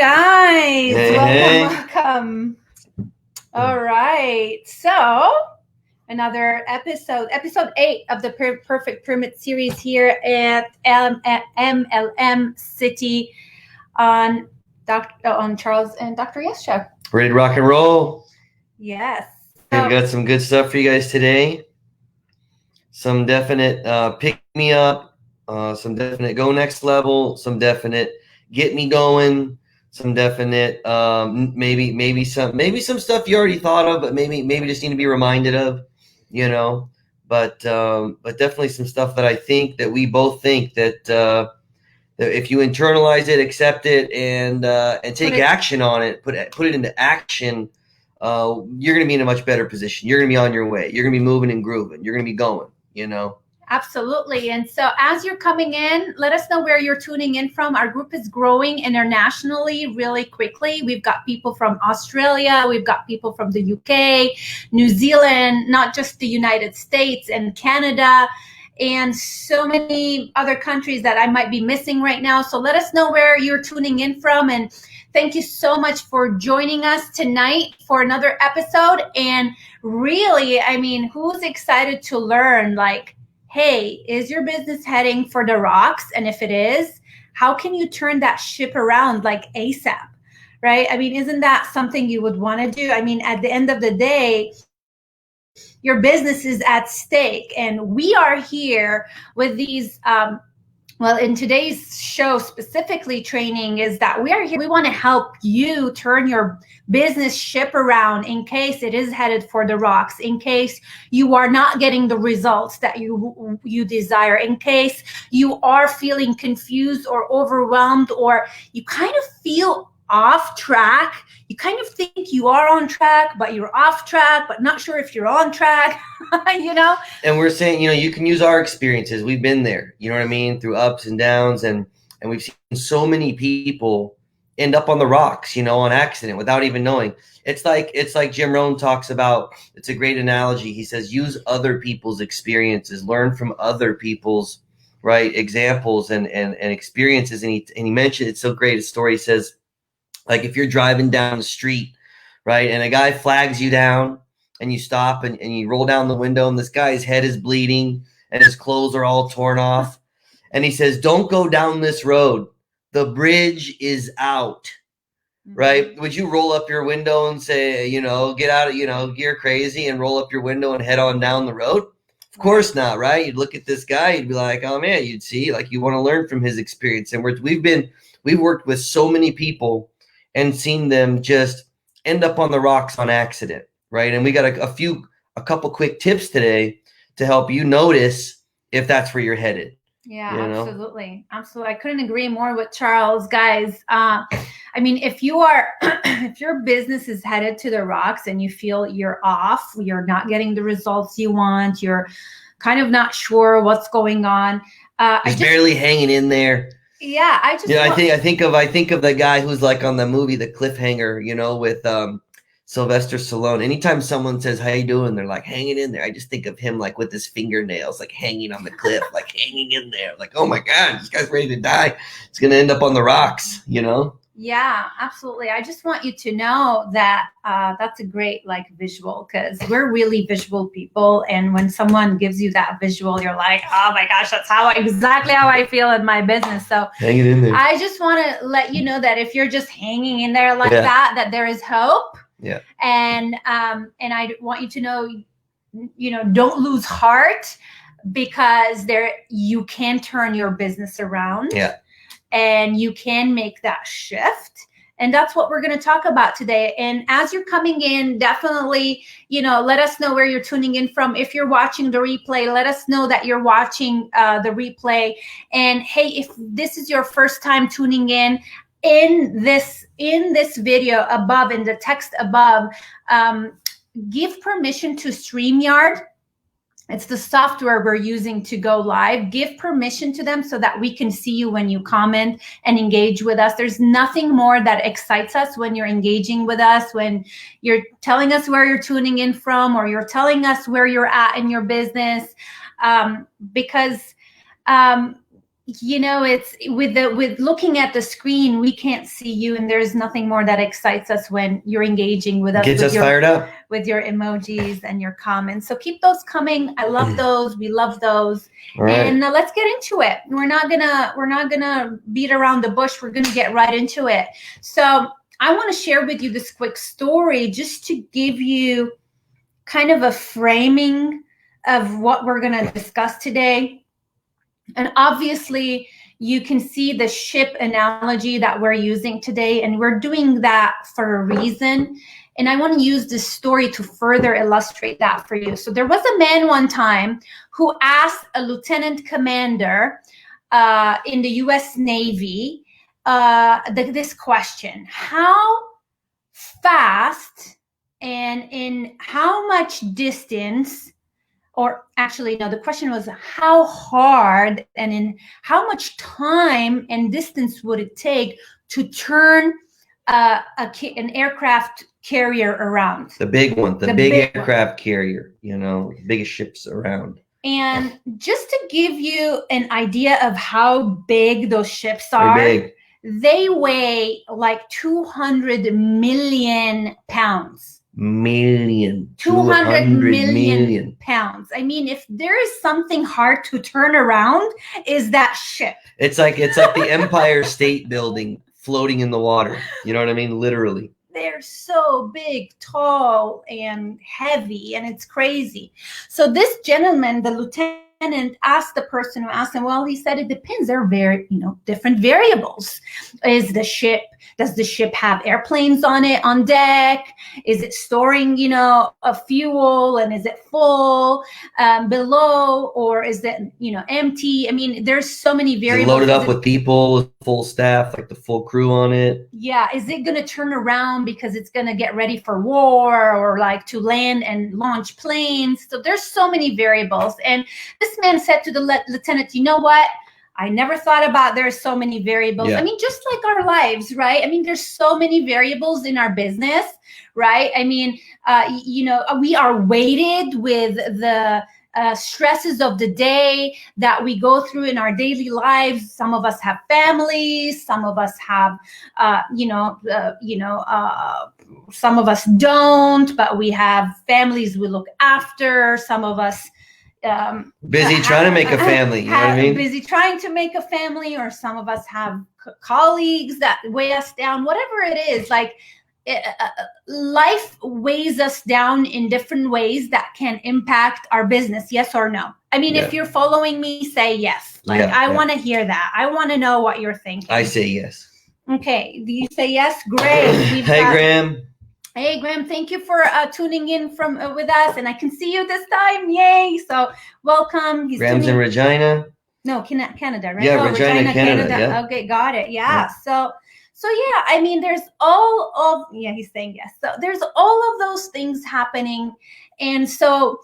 guys? Hey. Welcome. All right. So, another episode 8 of the Perfect Pyramid series here at MLM City on Charles and Dr. Yes Show. Ready to rock and roll? Yes. We've got some good stuff for you guys today. Some definite pick me up, some definite go next level, some definite get me going, some definite maybe some stuff you already thought of, but maybe just need to be reminded of, But definitely some stuff that I think that we both think that that if you internalize it, accept it, and take action on it, put it into action, you're going to be in a much better position. You're going to be on your way. You're going to be moving and grooving. You're going to be going. Absolutely. And so as you're coming in, let us know where you're tuning in from. Our group is growing internationally really quickly. We've got people from Australia. We've got people from the UK, New Zealand, not just the United States and Canada, and so many other countries that I might be missing right now. So let us know where you're tuning in from. And thank you so much for joining us tonight for another episode. And really, I mean, who's excited to learn, hey, is your business heading for the rocks? And if it is, how can you turn that ship around ASAP, right? I mean, isn't that something you would want to do? I mean, at the end of the day, your business is at stake. And we are here with these, in today's show, specifically training, is that we are here. We want to help you turn your business ship around in case it is headed for the rocks, in case you are not getting the results that you desire, in case you are feeling confused or overwhelmed, or you kind of feel off track. You kind of think you are on track, but you're off track, but not sure if you're on track, And we're saying, you can use our experiences. We've been there, you know what I mean? Through ups and downs. And we've seen so many people end up on the rocks, on accident without even knowing. It's like Jim Rohn talks about. It's a great analogy. He says, use other people's experiences, learn from other people's examples and experiences. And he mentioned, it's so great. His story says, if you're driving down the street, right, and a guy flags you down and you stop and you roll down the window and this guy's head is bleeding and his clothes are all torn off. And he says, don't go down this road. The bridge is out, right? Would you roll up your window and say, get out of, you're crazy, and roll up your window and head on down the road? Of course not, right? You'd look at this guy, you'd be like, oh man, you'd see, you want to learn from his experience. And we've worked with so many people and seen them just end up on the rocks on accident, right? And we got a couple quick tips today to help you notice if that's where you're headed. Yeah, absolutely. Absolutely. I couldn't agree more with Charles, guys. I mean, if your business is headed to the rocks and you feel you're off, you're not getting the results you want, you're kind of not sure what's going on. Just barely hanging in there. Yeah, I think of the guy who's on the movie The Cliffhanger, with Sylvester Stallone. Anytime someone says, how you doing? They're hanging in there. I just think of him with his fingernails, hanging on the cliff, hanging in there. Oh my God, this guy's ready to die. It's going to end up on the rocks, Yeah, absolutely. I just want you to know that that's a great visual, because we're really visual people. And when someone gives you that visual, you're like, oh my gosh, that's exactly how I feel in my business. So hanging in there. I just want to let you know that if you're just hanging in there that there is hope. Yeah. And I want you to know, don't lose heart, because you can turn your business around. Yeah. And you can make that shift. And that's what we're going to talk about today. And as you're coming in, definitely, let us know where you're tuning in from. If you're watching the replay, let us know that you're watching the replay. And hey, if this is your first time tuning in this video above, in the text above, give permission to StreamYard. It's the software we're using to go live. Give permission to them so that we can see you when you comment and engage with us. There's nothing more that excites us when you're engaging with us, when you're telling us where you're tuning in from, or you're telling us where you're at in your business, because it's with looking at the screen, we can't see you, and there's nothing more that excites us when you're engaging with us. Gets us fired up with your emojis and your comments. So keep those coming. I love those. We love those. All right. And let's get into it. We're not gonna beat around the bush. We're gonna get right into it. So I want to share with you this quick story just to give you kind of a framing of what we're going to discuss today. And obviously, you can see the ship analogy that we're using today, and we're doing that for a reason. And I want to use this story to further illustrate that for you. So there was a man one time who asked a lieutenant commander in the U.S. Navy this question: how fast and in how much distance, or actually, no, the question was how hard and in how much time and distance would it take to turn an aircraft carrier around? The big one, the big aircraft carrier, the biggest ships around. And just to give you an idea of how big those ships are, big. They weigh like 200 million pounds. 200 million pounds. I mean, if there is something hard to turn around, is that ship. It's like the Empire State Building floating in the water. You know what I mean? Literally. They're so big, tall, and heavy, and it's crazy. So this gentleman, the lieutenant, asked the person who asked him, well, he said it depends. There are very, different variables. Does the ship have airplanes on it, on deck? Is it storing, a fuel, and is it full below, or is it, empty? I mean, there's so many variables. Is it loaded up with people, full staff, like the full crew on it? Yeah. Is it going to turn around because it's going to get ready for war, or like to land and launch planes? So there's so many variables. And this man said to the lieutenant, you know what? I never thought about there's so many variables. Yeah. I mean, just like our lives, right? I mean, there's so many variables in our business, right? I mean, we are weighted with the stresses of the day that we go through in our daily lives. Some of us have families, some of us have, some of us don't, but we have families we look after. Some of us busy trying to make a family, you know what I mean? Busy trying to make a family, or some of us have colleagues that weigh us down, whatever it is. Like life weighs us down in different ways that can impact our business. Yes or no? I mean, if you're following me, say yes. Like I want to hear that. I want to know what you're thinking. I say yes. Okay. Do you say yes? Great. Hey, Graham. Hey, Graham, thank you for tuning in with us, and I can see you this time. Yay. So welcome. Graham's in Regina. No, Canada, right? Yeah, Regina, Canada. Yeah. Okay, got it. Yeah. So yeah, I mean, there's all of, he's saying yes. So there's all of those things happening. And so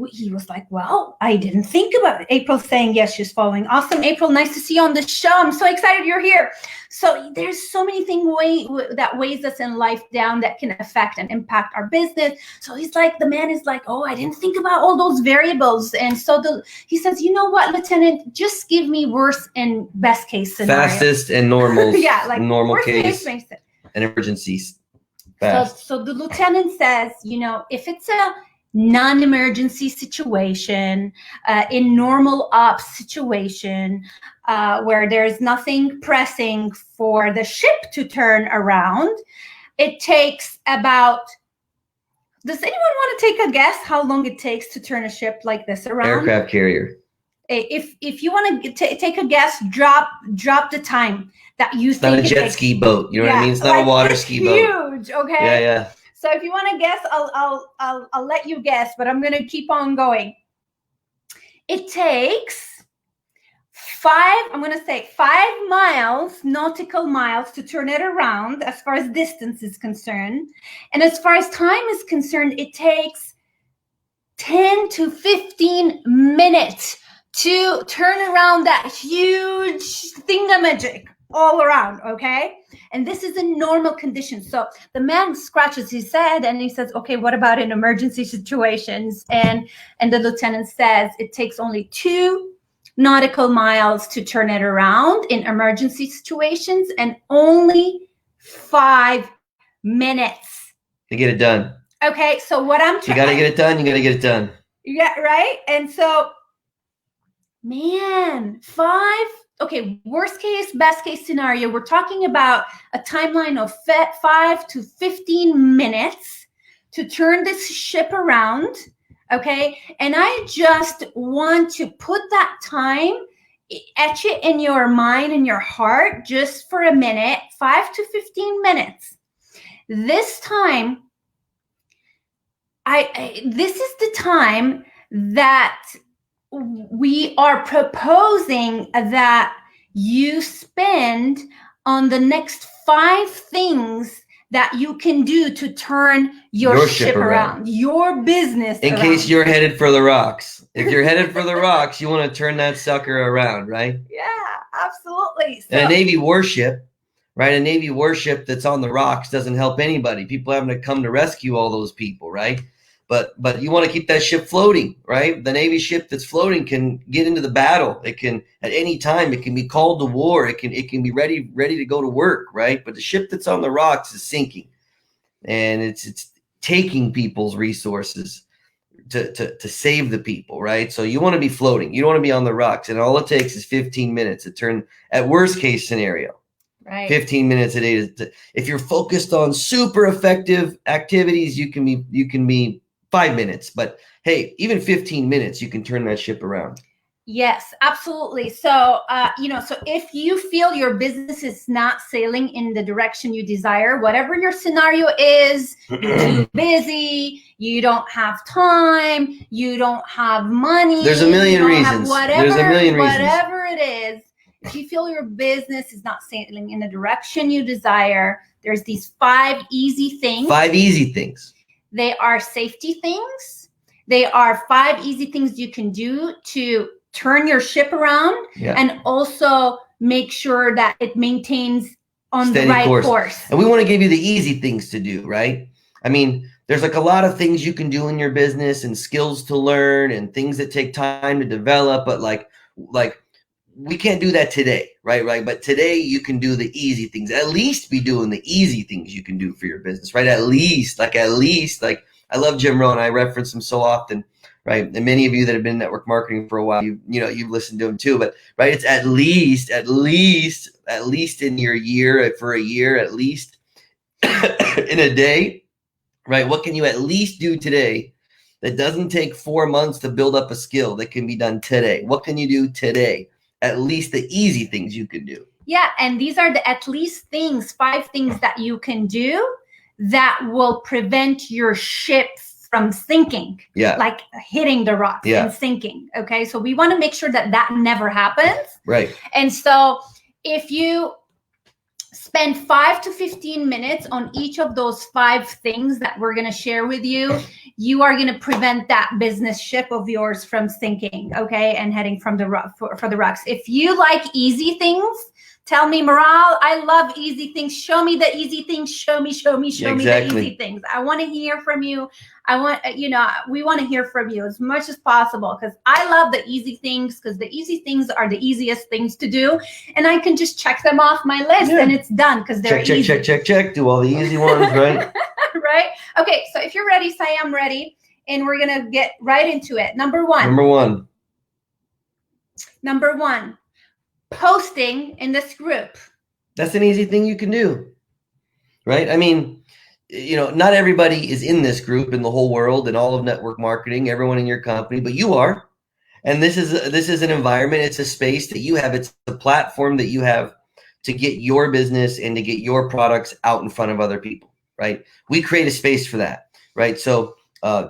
he was like, well, I didn't think about it. April's saying yes, she's following. Awesome, April. Nice to see you on the show. I'm so excited you're here. So there's so many things that weighs us in life down that can affect and impact our business. So he's like, the man is like, oh, I didn't think about all those variables. And so he says, you know what, Lieutenant, just give me worst and best case scenario. Fastest and normal. Yeah, like normal case and emergencies. So the lieutenant says, if it's a non-emergency situation, in normal ops situation, where there's nothing pressing for the ship to turn around, it takes about, does anyone want to take a guess how long it takes to turn a ship like this around? Aircraft carrier. If you want to take a guess, drop the time that you think. It's not a jet ski boat. You know what I mean? It's not a water ski boat. Huge. Okay. Yeah. So if you want to guess, I'll let you guess, but I'm going to keep on going. It takes 5 miles, nautical miles, to turn it around as far as distance is concerned. And as far as time is concerned, it takes 10 to 15 minutes to turn around that huge thingamajig all around, okay? And this is in normal conditions. So the man scratches his head and he says, okay, what about in emergency situations? And the lieutenant says it takes only 2 nautical miles to turn it around in emergency situations, and only 5 minutes to get it done. Okay, so what I'm You got to get it done. You got to get it done. Yeah, right. And so, man, 5. Okay, worst case, best case scenario. We're talking about a timeline of 5 to 15 minutes to turn this ship around. Okay, and I just want to put that time, etch it in your mind and your heart just for a minute, 5 to 15 minutes. This time, this is the time that we are proposing that you spend on the next 5 things that you can do to turn your ship around, your business in case you're headed for the rocks. If you're headed for the rocks, you want to turn that sucker around, right? Yeah, absolutely. So, and a Navy warship, right? A Navy warship that's on the rocks doesn't help anybody. People having to come to rescue all those people, right? But you want to keep that ship floating, right? The Navy ship that's floating can get into the battle. It can at any time. It can be called to war. It can be ready to go to work, right? But the ship that's on the rocks is sinking, and it's taking people's resources to save the people, right? So you want to be floating. You don't want to be on the rocks, and all it takes is 15 minutes to turn. At worst case scenario, right. 15 minutes a day. If you're focused on super effective activities, you can be 5 minutes, but hey, even 15 minutes, you can turn that ship around. Yes, absolutely. So, so if you feel your business is not sailing in the direction you desire, whatever your scenario is, you're too busy, you don't have time, you don't have money. There's a million reasons. There's a million reasons. Whatever it is, if you feel your business is not sailing in the direction you desire, there's these 5 easy things. 5 easy things. They are safety things. They are 5 easy things you can do to turn your ship around, and also make sure that it maintains on the right course. And we want to give you the easy things to do, right? I mean, there's like a lot of things you can do in your business and skills to learn and things that take time to develop, but like we can't do that today, right? But today you can do the easy things. At least be doing the easy things you can do for your business, right? At least, I love Jim Rohn. I reference him so often, right? And many of you that have been in network marketing for a while, you've listened to him too. But right, it's at least in your year, for a year, at least in a day, right? What can you at least do today that doesn't take 4 months to build up a skill that can be done today? What can you do today? At least the easy things you can do. Yeah, and these are the at least things, 5 things that you can do that will prevent your ship from sinking, like hitting the rocks and sinking. Okay, so we want to make sure that never happens. Right. And so if you spend 5 to 15 minutes on each of those 5 things that we're going to share with you, you are going to prevent that business ship of yours from sinking, okay, and heading from the for the rocks. If you like easy things, tell me, Maral, I love easy things. Show me the easy things. Show me the easy things. I want to hear from you. We want to hear from you as much as possible, because I love the easy things, because the easy things are the easiest things to do. And I can just check them off my list and it's done because they're easy. Check. Do all the easy ones, right? Right. Okay. So if you're ready, say I'm ready. And we're going to get right into it. Number one. Posting in this group. That's an easy thing you can do, right? I mean, not everybody is in this group in the whole world and all of network marketing, everyone in your company, but you are. And this is an environment. It's a space that you have. It's a platform that you have to get your business and to get your products out in front of other people, right? We create a space for that, right? So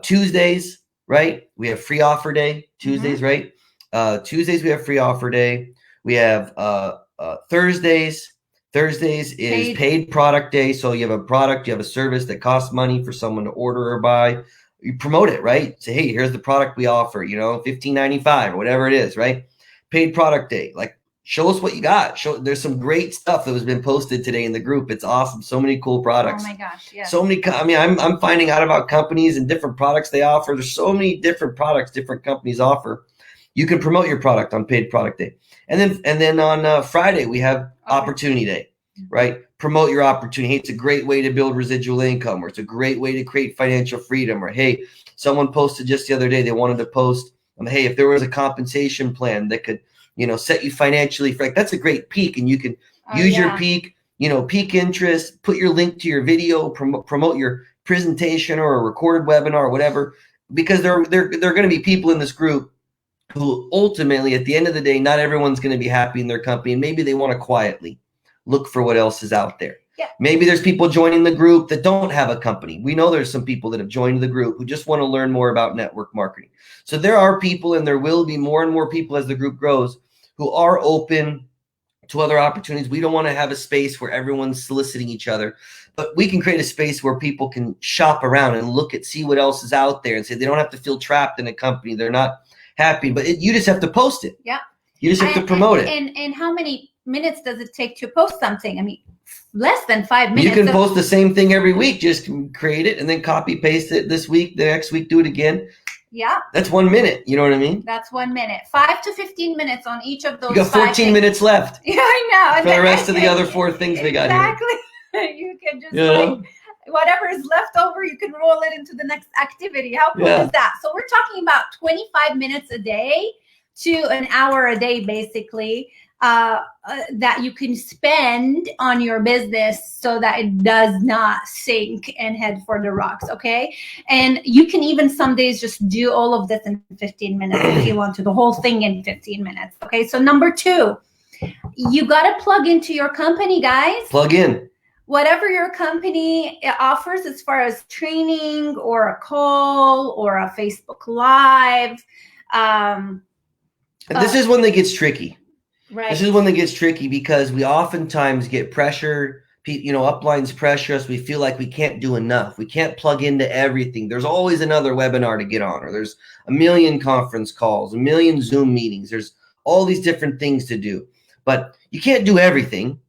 Tuesdays, right? We have free offer day. Tuesdays, right? Tuesdays we have free offer day. We have Thursdays. Thursdays is paid product day. So you have a product, you have a service that costs money for someone to order or buy. You promote it, right? Say, hey, here's the product we offer, $15.95 or whatever it is, right? Paid product day. Like, show us what you got. There's some great stuff that has been posted today in the group. It's awesome. So many cool products. Oh my gosh, yeah. So many. I'm finding out about companies and different products they offer. There's so many different products different companies offer. You can promote your product on paid product day. And then on Friday, we have opportunity day, right? Promote your opportunity. Hey, it's a great way to build residual income, or it's a great way to create financial freedom. Or, hey, someone posted just the other day, they wanted to post, hey, if there was a compensation plan that could, set you financially free, that's a great peak. And you can use your peak, peak interest, put your link to your video, promote your presentation or a recorded webinar or whatever, because there are going to be people in this group who ultimately, at the end of the day, not everyone's going to be happy in their company. And maybe they want to quietly look for what else is out there. Yeah. Maybe there's people joining the group that don't have a company. We know there's some people that have joined the group who just want to learn more about network marketing. So there are people, and there will be more and more people as the group grows, who are open to other opportunities. We don't want to have a space where everyone's soliciting each other, but we can create a space where people can shop around and see what else is out there, and say they don't have to feel trapped in a company they're not happy, but you just have to post it. Yeah. You just have to promote it. And how many minutes does it take to post something? I mean, less than 5 minutes. You can post the same thing every week. Just create it and then copy paste it this week, the next week, do it again. Yeah. That's 1 minute. You know what I mean? That's 1 minute. 5 to 15 minutes on each of those. You got 14 minutes left. Yeah, I know. For the rest of the other 4 things we got here. Exactly. You can just whatever is left over, you can roll it into the next activity. How cool is that? So we're talking about 25 minutes a day to an hour a day, basically, that you can spend on your business so that it does not sink and head for the rocks, okay? And you can even some days just do all of this in 15 minutes if you want to, the whole thing in 15 minutes, okay? So number 2, you got to plug into your company, guys. Plug in. Whatever your company offers as far as training or a call or a Facebook Live. And this is when it gets tricky. Right. This is when it gets tricky because we oftentimes get pressure. Uplines pressure us. We feel like we can't do enough. We can't plug into everything. There's always another webinar to get on, or there's a million conference calls, a million Zoom meetings. There's all these different things to do, but you can't do everything.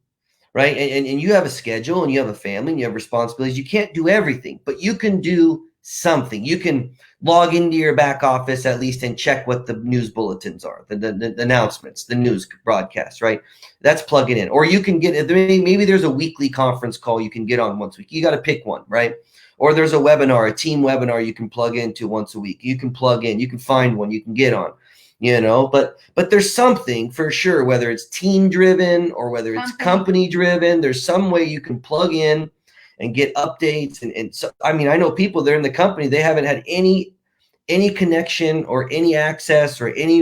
Right. And you have a schedule and you have a family and you have responsibilities. You can't do everything, but you can do something. You can log into your back office at least and check what the news bulletins are, the announcements, the news broadcasts, right? That's plug it in. Or you can get, maybe there's a weekly conference call you can get on once a week. You got to pick one, right? Or there's a webinar, a team webinar you can plug into once a week. You can plug in, you can find one you can get on. But there's something for sure, whether it's team driven or whether it's company driven, there's some way you can plug in and get updates. And so, I mean, I know people, they're in the company, they haven't had any connection or any access or any,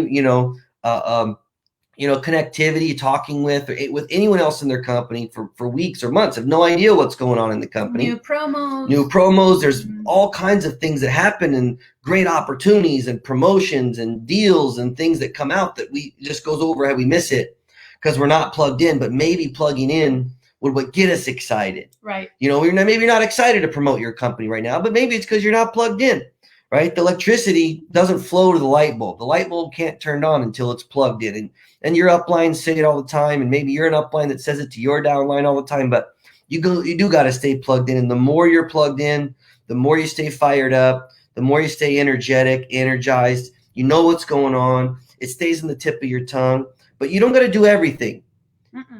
connectivity, talking with anyone else in their company for weeks or months, have no idea what's going on in the company. New promos. There's all kinds of things that happen, and great opportunities and promotions and deals and things that come out that we just goes over how we miss it because we're not plugged in. But maybe plugging in would get us excited. Right. Maybe you're not excited to promote your company right now, but maybe it's because you're not plugged in. Right? The electricity doesn't flow to the light bulb. The light bulb can't turn on until it's plugged in. And your uplines say it all the time. And maybe you're an upline that says it to your downline all the time. But you do got to stay plugged in. And the more you're plugged in, the more you stay fired up, the more you stay energetic, energized. You know what's going on. It stays on the tip of your tongue. But you don't got to do everything.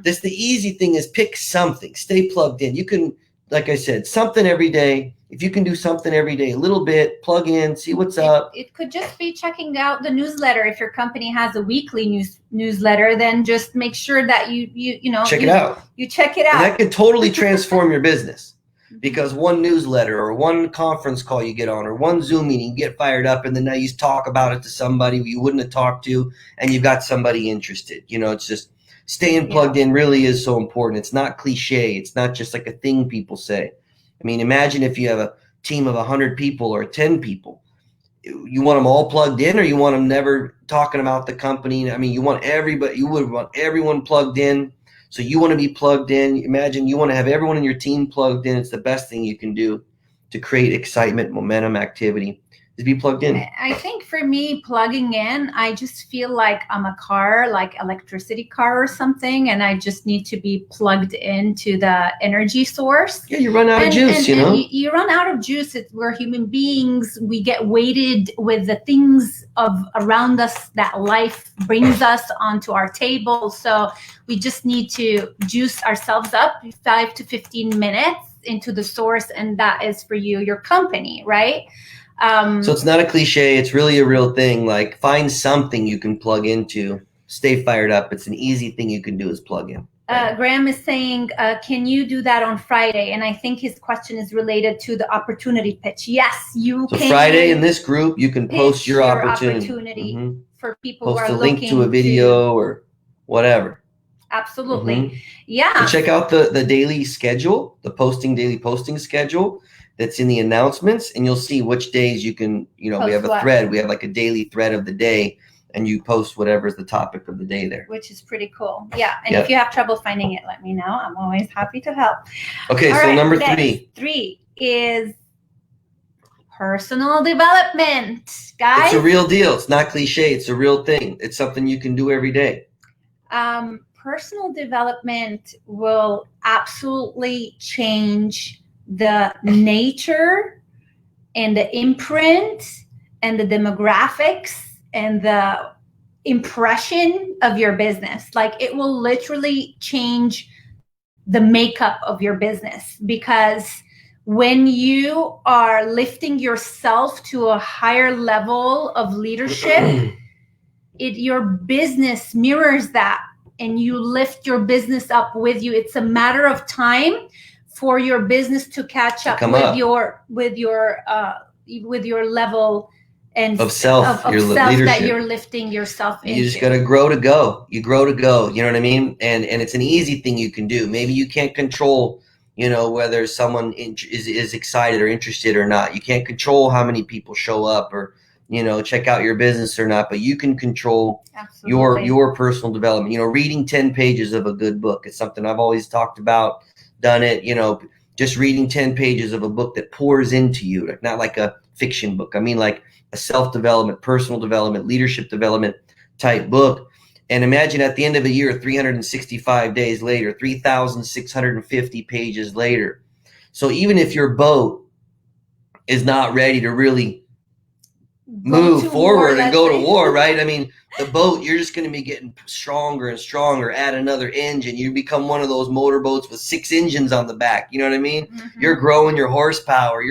The easy thing is pick something. Stay plugged in. You can, like I said, something every day. If you can do something every day, a little bit, plug in, see what's up. It could just be checking out the newsletter. If your company has a weekly newsletter, then just make sure that you check it out. You check it out. And that can totally transform your business because one newsletter or one conference call you get on or one Zoom meeting, you get fired up, and then now you talk about it to somebody you wouldn't have talked to, and you've got somebody interested. It's just staying plugged in really is so important. It's not cliche. It's not just like a thing people say. I mean, imagine if you have a team of 100 people or 10 people. You want them all plugged in, or you want them never talking about the company? I mean, you want everybody. You would want everyone plugged in. So you want to be plugged in. Imagine you want to have everyone in your team plugged in. It's the best thing you can do to create excitement, momentum, activity, is be plugged in. I think for me, plugging in, I just feel like I'm a car, like electricity car or something, and I just need to be plugged into the energy source. Yeah, you run out of juice, you know? You run out of juice. We're human beings. We get weighted with the things around us that life brings us onto our table. So we just need to juice ourselves up 5 to 15 minutes into the source, and that is for you, your company, right? So it's not a cliche. It's really a real thing. Like, find something you can plug into. Stay fired up. It's an easy thing you can do is plug in. Graham is saying, can you do that on Friday? And I think his question is related to the opportunity pitch. Yes, you can. So Friday in this group, you can post your opportunity. For people post who are a link to a video or whatever. Absolutely. Yeah. So check out the daily schedule, the daily posting schedule that's in the announcements, and you'll see which days you can, you know, we have a thread. We have like a daily thread of the day, and you post whatever's the topic of the day there. Which is pretty cool. Yeah. And if you have trouble finding it, let me know. I'm always happy to help. Okay, all so right, number three. 3 is personal development. Guys. It's a real deal. It's not cliche. It's a real thing. It's something you can do every day. Personal development will absolutely change the nature and the imprint and the demographics and the impression of your business. Like, it will literally change the makeup of your business, because when you are lifting yourself to a higher level of leadership, your business mirrors that, and you lift your business up with you. It's a matter of time for your business to catch up with your level and of self, your leadership that you're lifting yourself into. You just got to grow to go. You grow to go. You know what I mean? And it's an easy thing you can do. Maybe you can't control, you know, whether someone is excited or interested or not. You can't control how many people show up or, you know, check out your business or not, but you can control your personal development. You know, reading 10 pages of a good book is something I've always talked about, done it, you know, just reading 10 pages of a book that pours into you, like not like a fiction book. I mean, like a self-development, personal development, leadership development type book. And imagine at the end of a year, 365 days later, 3,650 pages later. So even if your boat is not ready to really move forward and go to war, right? I mean, the boat, you're just going to be getting stronger and stronger. Add another engine. You become one of those motorboats with 6 engines on the back. You know what I mean? Mm-hmm. You're growing your horsepower.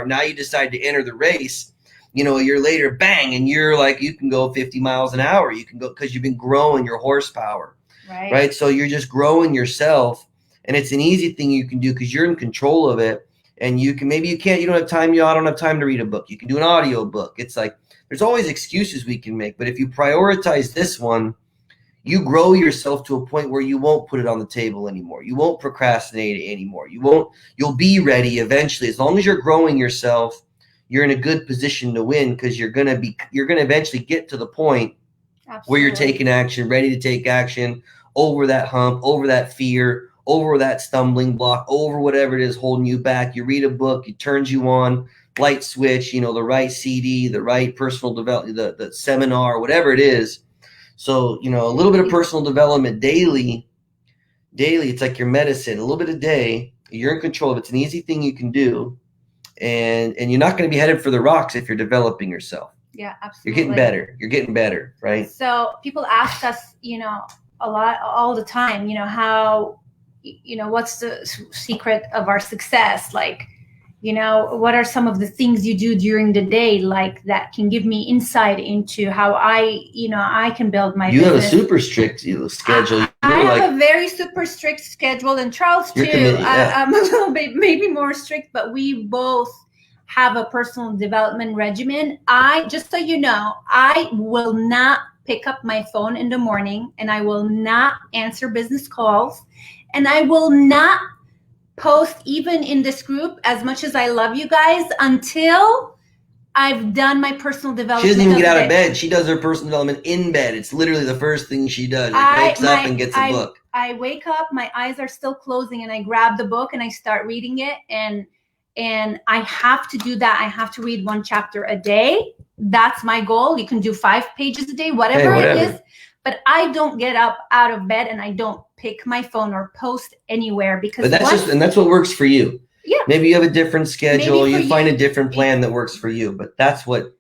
Now you decide to enter the race. You know, a year later, bang, and you're like, you can go 50 miles an hour. You can go because you've been growing your horsepower, right? So you're just growing yourself, and it's an easy thing you can do because you're in control of it. And you don't have time. I don't have time to read a book. You can do an audio book. It's like, there's always excuses we can make. But if you prioritize this one, you grow yourself to a point where you won't put it on the table anymore. You won't procrastinate anymore. You'll be ready eventually. As long as you're growing yourself, you're in a good position to win, because you're going to eventually get to the point where you're taking action, ready to take action, over that hump, over that fear, over that stumbling block, over whatever it is holding you back. You read a book, it turns you on, light switch, you know, the right CD, the right personal development, the seminar, whatever it is. So, you know, a little bit of personal development daily, it's like your medicine, a little bit a day. You're in control of it. It's an easy thing you can do. And you're not going to be headed for the rocks if you're developing yourself. Yeah, absolutely. You're getting better, right? So people ask us, you know, a lot, all the time, you know, how, you know, what's the secret of our success? Like, you know, what are some of the things you do during the day, like, that can give me insight into how I can build my business? You have a super strict schedule. I have a very super strict schedule, and Charles too. I'm a little bit maybe more strict, but we both have a personal development regimen. Just so you know, I will not pick up my phone in the morning, and I will not answer business calls. And I will not post even in this group, as much as I love you guys, until I've done my personal development. She doesn't even get out of bed. She does her personal development in bed. It's literally the first thing she does. She wakes up and gets a book. I wake up, my eyes are still closing, and I grab the book and I start reading it. And and I have to do that. I have to read 1 chapter a day. That's my goal. You can do 5 pages a day, whatever it is. But I don't get up out of bed and I don't pick my phone or post anywhere, because that's what works for you. Yeah. Maybe you have a different schedule. You find a different plan that works for you, but that's what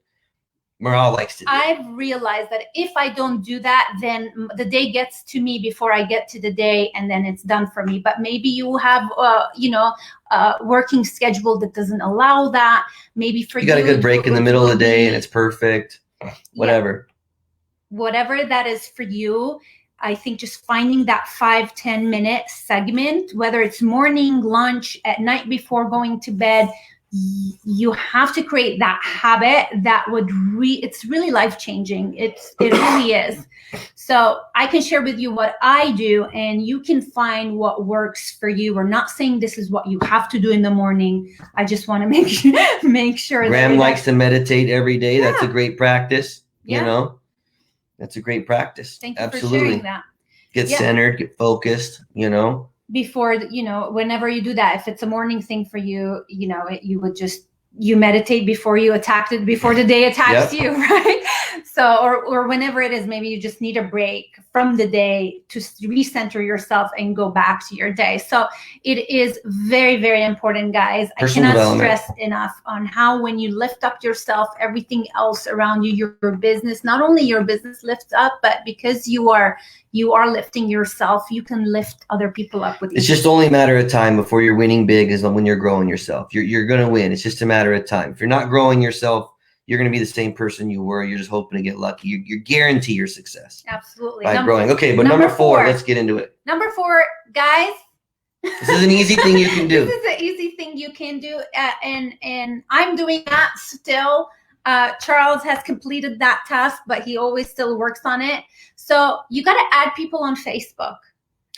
Morale likes to do. I've realized that if I don't do that, then the day gets to me before I get to the day, and then it's done for me. But maybe you have, a working schedule that doesn't allow that. Maybe for you, got a good break in the middle of the day and it's perfect. Whatever. Yeah. Whatever that is for you. I think just finding that 5-10 minute segment, whether it's morning, lunch, at night before going to bed, you have to create that habit that would it's really life-changing. It really is. So I can share with you what I do, and you can find what works for you. We're not saying this is what you have to do in the morning. I just want to make sure. Graham likes to meditate every day. Yeah. That's a great practice. Yeah. That's a great practice. Thank you for sharing that. Get centered, get focused, Before, whenever you do that, if it's a morning thing for you, you meditate before before the day attacks you, right? So, or whenever it is, maybe you just need a break from the day to recenter yourself and go back to your day. So it is very, very important, guys. Personal I cannot development. stress enough on how when you lift up yourself, everything else around you, your business, not only your business lifts up, but because you are lifting yourself, you can lift other people up with you. It's just only a matter of time before you're winning big, is when you're growing yourself. You're going to win. It's just a matter of time. If you're not growing yourself, you're going to be the same person you were. You're just hoping to get lucky. You guarantee your success. Absolutely. By growing. Okay, but number 4, let's get into it. Number 4, guys. This is an easy thing you can do. This is an easy thing you can do. And I'm doing that still. Charles has completed that task, but he always still works on it. So you got to add people on Facebook.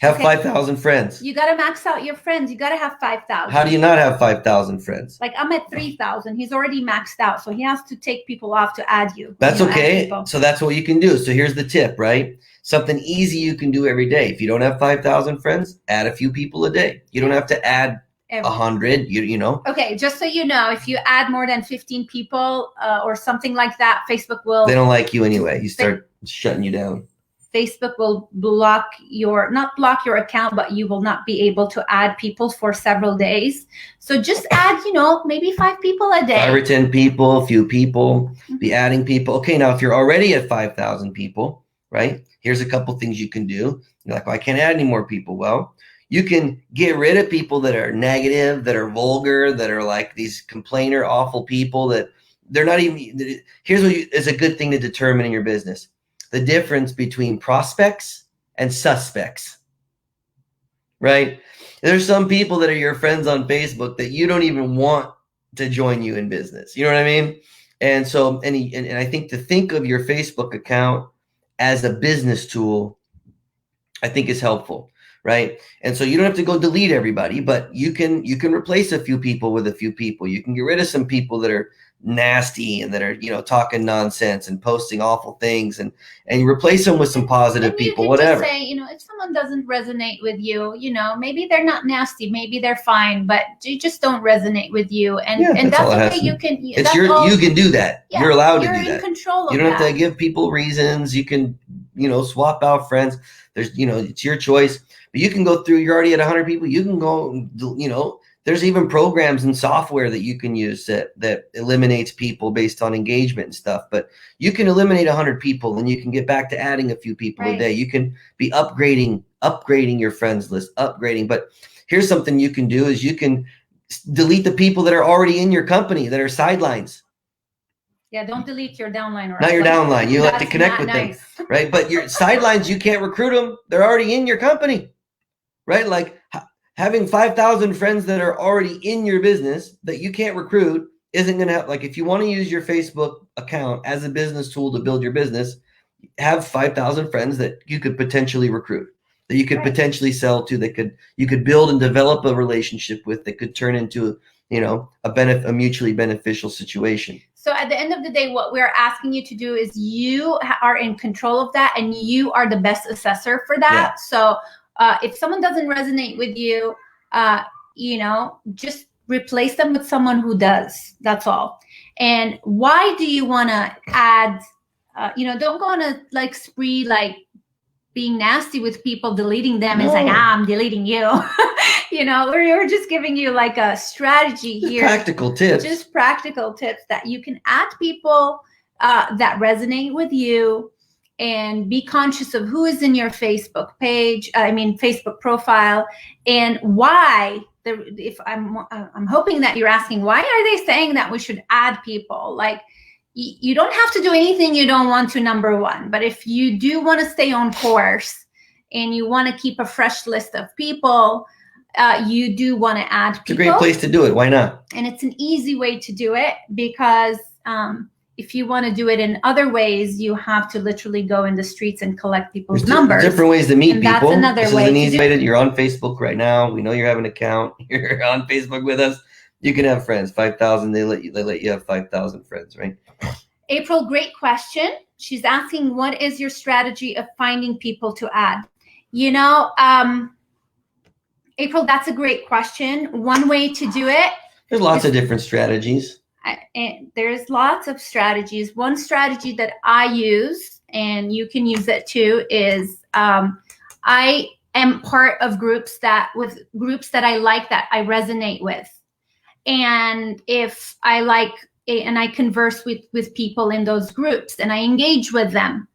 Have 5,000 friends. You got to max out your friends. You got to have 5,000. How do you not have 5,000 friends? Like, I'm at 3,000. He's already maxed out. So he has to take people off to add you. That's okay. So that's what you can do. So here's the tip, right? Something easy you can do every day. If you don't have 5,000 friends, add a few people a day. You don't have to add 100, you know. Okay, just so you know, if you add more than 15 people or something like that, Facebook will... They don't like you anyway. You start shutting you down. Facebook will not block your account, but you will not be able to add people for several days. So just add, maybe 5 people a day. 5 or 10 people, a few people, be adding people. Okay, now if you're already at 5,000 people, right? Here's a couple things you can do. You're like, well, I can't add any more people. Well, you can get rid of people that are negative, that are vulgar, that are like these complainer, awful people that they're not even. Here's what is a good thing to determine in your business: the difference between prospects and suspects, right? There's some people that are your friends on Facebook that you don't even want to join you in business. You know what I mean? And so, and I think to think of your Facebook account as a business tool, I think is helpful. Right. And so you don't have to go delete everybody, but you can replace a few people with a few people. You can get rid of some people that are nasty and that are, talking nonsense and posting awful things, and you replace them with some positive people, whatever. Just say, if someone doesn't resonate with you, maybe they're not nasty, maybe they're fine, but they just don't resonate with you. And that's okay. You can do that. Yeah, you're allowed to do that. You're in control of that. You don't have to give people reasons. You can, swap out friends. There's, it's your choice. But you can go through, you're already at 100 people. You can go, there's even programs and software that you can use that eliminates people based on engagement and stuff. But you can eliminate 100 people and you can get back to adding a few people a day. You can be upgrading your friends list, But here's something you can do is you can delete the people that are already in your company that are sidelines. Yeah, don't delete your downline. Not your downline. You have to connect with them, right? But your sidelines, you can't recruit them. They're already in your company, right? Like having 5,000 friends that are already in your business that you can't recruit isn't going to help. Like if you want to use your Facebook account as a business tool to build your business, have 5,000 friends that you could potentially recruit, that you could potentially sell to, you could build and develop a relationship with, that could turn into, a mutually beneficial situation. So at the end of the day, what we're asking you to do is you are in control of that, and you are the best assessor for that. Yeah. So if someone doesn't resonate with you, just replace them with someone who does. That's all. And why do you want to add, don't go on a like spree, like being nasty with people, deleting them. No. It's like, I'm deleting you. We're just giving you like a strategy here. Practical tips. Just practical tips that you can add people that resonate with you, and be conscious of who is in your Facebook Facebook profile, and why. If I'm hoping that you're asking, why are they saying that we should add people? Like, you don't have to do anything you don't want to, number one. But if you do want to stay on course and you want to keep a fresh list of people, you do want to add people. It's a great place to do it. Why not? And it's an easy way to do it, because if you want to do it in other ways, you have to literally go in the streets and collect people's numbers. Different ways to meet people. That's another way. This is an easy way. You're on Facebook right now. We know you have an account. You're on Facebook with us. You can have friends. 5,000. They let you have 5,000 friends, right? April, great question. She's asking, what is your strategy of finding people to add? April, that's a great question. One way to do it. There's lots of different strategies. There's lots of strategies. One strategy that I use, and you can use it too, is I am part of groups that I like, that I resonate with. And if I like, and I converse with people in those groups, and I engage with them.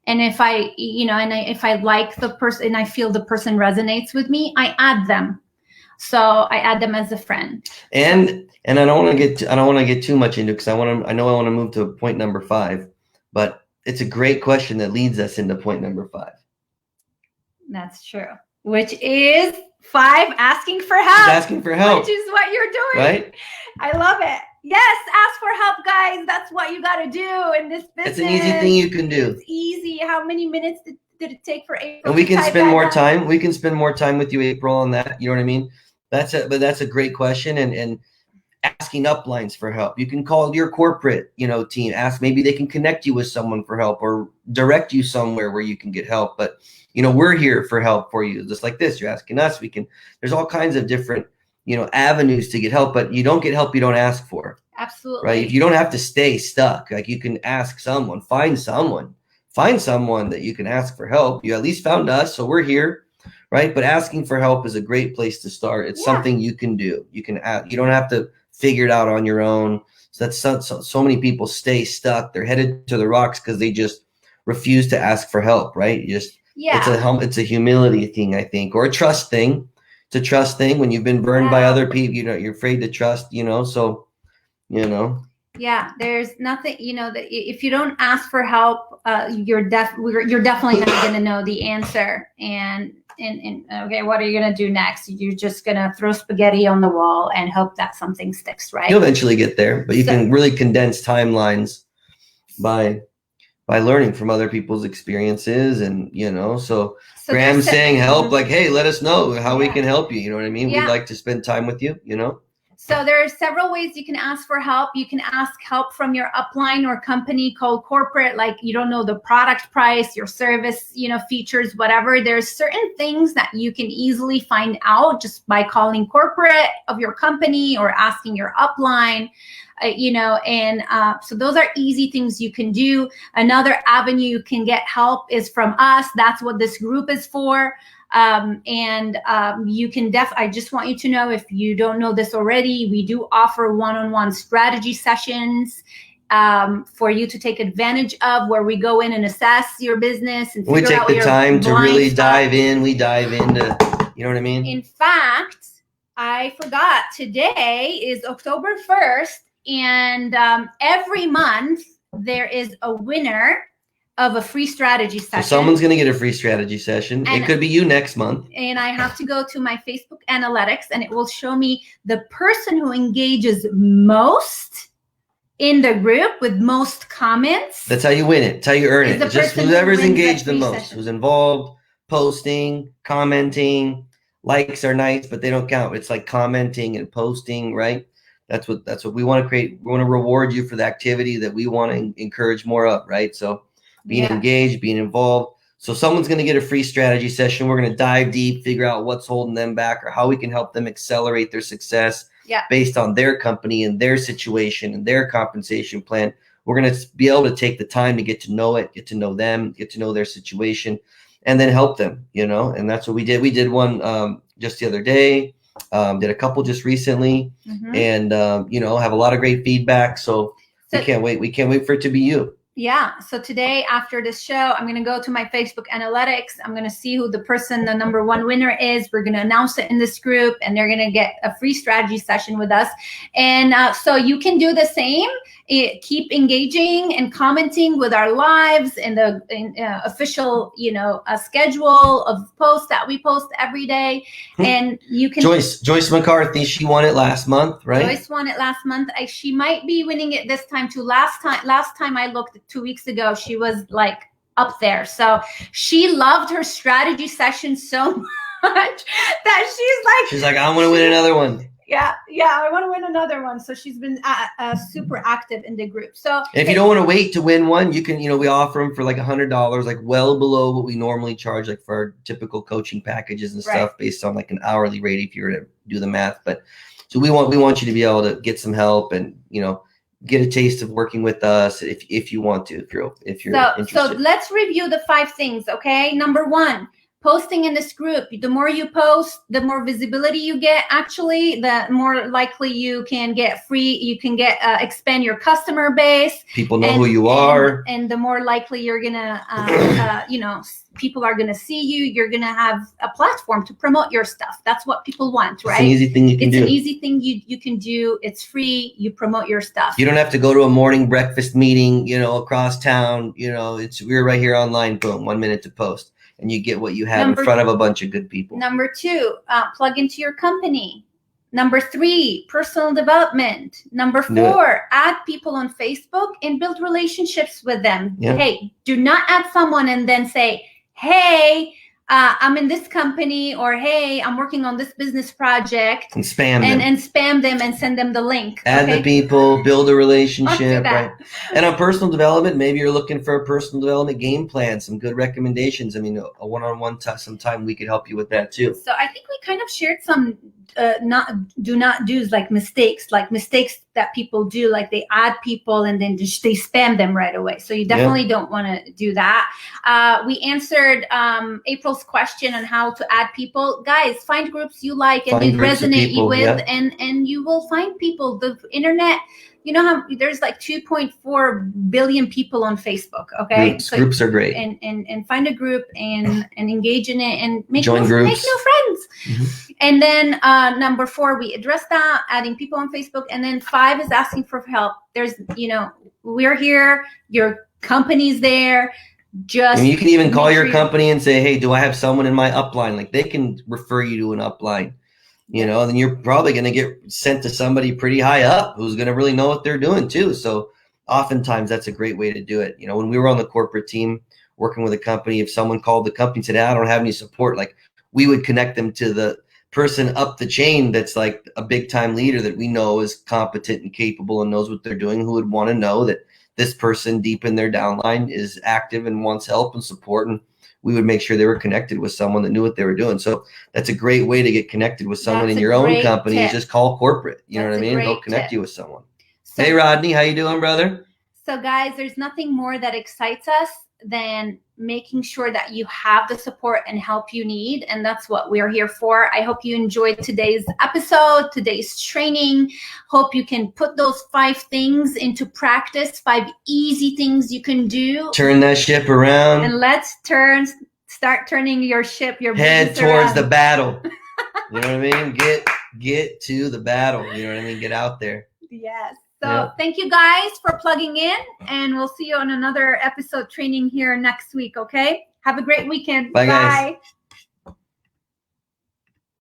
And if if I like the person and I feel the person resonates with me, I add them. So I add them as a friend. And I don't want to get too much into it, because I want to move to point number 5, but it's a great question that leads us into point number 5. That's true. Which is 5, asking for help. Asking for help. Which is what you're doing. Right? I love it. Yes, ask for help, guys. That's what you got to do in this business. It's an easy thing you can do. It's easy. How many minutes did it take for April? And we can spend more time. We can spend more time with you, April, on that. You know what I mean? That's a great question. And asking uplines for help. You can call your corporate, team. Ask, maybe they can connect you with someone for help, or direct you somewhere where you can get help. But we're here for help for you. Just like this, you're asking us. There's all kinds of different avenues to get help, but you don't get help you don't ask for. Absolutely. Right? You don't have to stay stuck. Like, you can ask someone, find someone that you can ask for help. You at least found us, so we're here, right? But asking for help is a great place to start. It's something you can do. You can ask. You don't have to figure it out on your own. So that's so many people stay stuck. They're headed to the rocks because they just refuse to ask for help, right? It's a humility thing, I think, or a trust thing. It's a trust thing. When you've been burned by other people, you're afraid to trust, so, Yeah, there's nothing, that if you don't ask for help, you're definitely not going to know the answer. And okay, what are you going to do next? You're just going to throw spaghetti on the wall and hope that something sticks, right? You'll eventually get there, but you can really condense timelines by learning from other people's experiences. And, so Graham's saying help, like, hey, let us know how we can help you. You know what I mean? We'd like to spend time with you, So there are several ways you can ask for help. You can ask help from your upline or company called corporate, like you don't know the product price, your service, features, whatever. There's certain things that you can easily find out just by calling corporate of your company or asking your upline, so those are easy things you can do. Another avenue you can get help is from us. That's what this group is for. You can I just want you to know, if you don't know this already, we do offer one-on-one strategy sessions for you to take advantage of, where we go in and assess your business and we take the time to really dive in. We dive into, you know what I mean? In fact, I forgot, today is October 1st, and every month there is a winner of a free strategy session. So someone's going to get a free strategy session. It could be you next month. And I have to go to my Facebook analytics, and it will show me the person who engages most in the group with most comments. That's how you win it. That's how you earn it. It's just whoever's engaged the most, who's involved, posting, commenting. Likes are nice, but they don't count. It's like commenting and posting, right? That's what we want to create. We want to reward you for the activity that we want to encourage more of, right? So being engaged, being involved. So someone's going to get a free strategy session. We're going to dive deep, figure out what's holding them back or how we can help them accelerate their success. based on their company and their situation and their compensation plan. We're going to be able to take the time to get to know it, get to know them, get to know their situation, and then help them, and that's what we did. We did one just the other day, did a couple just recently, and, have a lot of great feedback. So we can't wait. We can't wait for it to be you. Yeah. So today after this show, I'm going to go to my Facebook analytics. I'm going to see who the number one winner is. We're going to announce it in this group, and they're going to get a free strategy session with us. And so you can do the same. Keep engaging and commenting with our lives and the official, schedule of posts that we post every day. And you can. Joyce McCarthy, she won it last month, right? Joyce won it last month. She might be winning it this time too. Last time I looked 2 weeks ago, she was like up there. So she loved her strategy session so much that she's like, I want to win another one. Yeah, I want to win another one. So she's been super active in the group. So if you don't want to wait to win one, you can, we offer them for like $100, like well below what we normally charge, like for our typical coaching packages and stuff, based on like an hourly rate if you were to do the math. But so we want you to be able to get some help and, get a taste of working with us if you want to, if you're interested. So let's review the 5 things, okay? Number 1, posting in this group. The more you post, the more visibility you get. Actually, the more likely you can get expand your customer base. People know who you are. And the more likely you're gonna, people are gonna see you. You're gonna have a platform to promote your stuff. That's what people want, right? It's an easy thing you can do. It's an easy thing you can do. It's free. You promote your stuff. You don't have to go to a morning breakfast meeting, across town. We're right here online. Boom, 1 minute to post. And you get what you have in front of a bunch of good people. Number 2, plug into your company. Number 3, personal development. Number 4, add people on Facebook and build relationships with them. Yeah. Hey, do not add someone and then say, hey, I'm in this company, or hey, I'm working on this business project. And spam them. And spam them and send them the link. Add the people, build a relationship, right? And on personal development, maybe you're looking for a personal development game plan, some good recommendations. I mean, a one-on-one sometime we could help you with that too. So I think we kind of shared some do not do's, like mistakes that people do, like they add people and then just they spam them right away. So you definitely don't want to do that. We answered April's question on how to add people. Guys, find groups you like and you resonate with, and you will find people. The internet, how there's like 2.4 billion people on Facebook. Okay, groups are great. And find a group and engage in it and make new friends. Mm-hmm. And then number 4, we address that, adding people on Facebook. And then 5 is asking for help. There's, we're here. Your company's there. You can even call your company and say, hey, do I have someone in my upline? Like they can refer you to an upline. Then you're probably going to get sent to somebody pretty high up who's going to really know what they're doing too. So oftentimes that's a great way to do it. When we were on the corporate team working with a company, if someone called the company and said, I don't have any support, like we would connect them to the person up the chain that's like a big time leader that we know is competent and capable and knows what they're doing, who would want to know that this person deep in their downline is active and wants help and support. And we would make sure they were connected with someone that knew what they were doing. So that's a great way to get connected with someone in your own company. Is just call corporate. You know what I mean? They'll connect you with someone. So, hey, Rodney, how you doing, brother? So guys, there's nothing more that excites us than making sure that you have the support and help you need. And that's what we're here for. I hope you enjoyed today's episode, today's training. Hope you can put those 5 things into practice, 5 easy things you can do. Turn that ship around. And let's start turning your ship, your head towards the battle. You know what I mean? Get to the battle. You know what I mean? Get out there. Yes. So thank you guys for plugging in, and we'll see you on another episode training here next week. Okay. Have a great weekend. Bye. Guys.